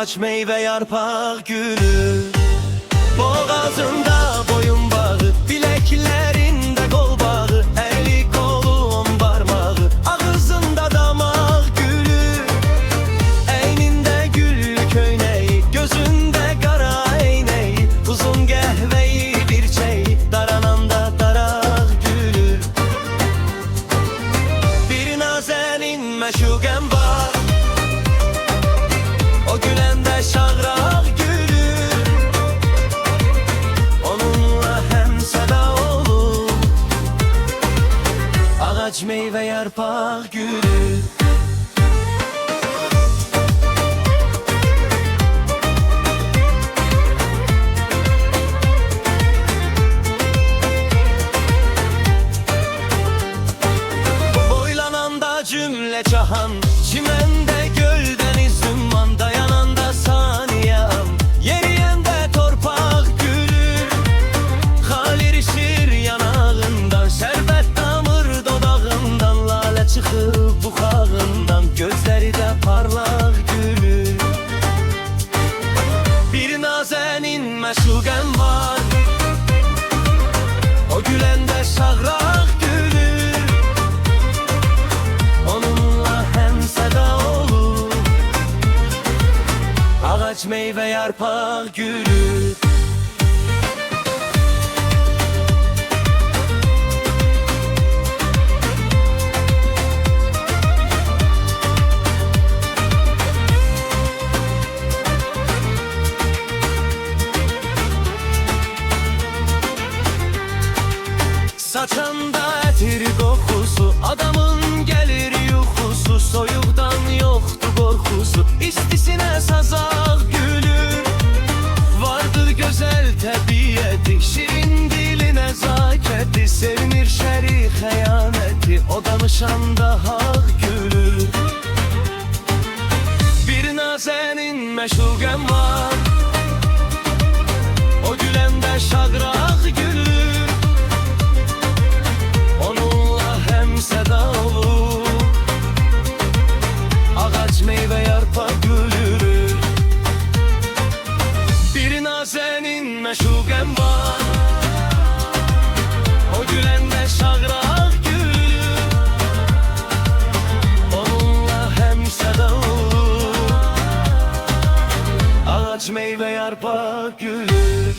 Ağaç meyve yarpak gülü. Boğazında boyun bağı, bileklerinde kol bağı, eli kolu on parmağı, ağzında damak gülü. Eyninde gül köyneği, gözünde kara eyneği, uzun gehveyi bir çey, darananda darak gülü. Bir nazenin meşuken var, o gülende şağrak gülür. Onunla hem seda olur, ağaç meyve yarpak gülür. Boylananda cümle cahan, çimende gölden izumman, dayananda saniyem, yeriyende torpak gülür. Halir işir yanağından, şerbet damır dodağından, lale çıkıp buxağından, gözleri de parlak gülür. Bir nazenin meşuqen var, o gülende şağrak gülür. Onunla hem seda olur, ağaç meyve yarpak gülür. Saçanda etir kokusu, adamın gelir yuxusu, soyuqdan yoxdur qorxusu, istisine sazaq gülür. Vardır gözəl təbiyyəti, şirin dili nəzakəti, sevinir şəri xəyanəti, o danışanda haq gülür. Bir nazenin məşuqən var, o güləndə şağraq gülür. Seda olur, ağaç meyve yarpak gülür. Bir nazenin meşuqen var, o gülende şağrak gülür. Onunla hem seda olur, ağaç meyve yarpak gülür.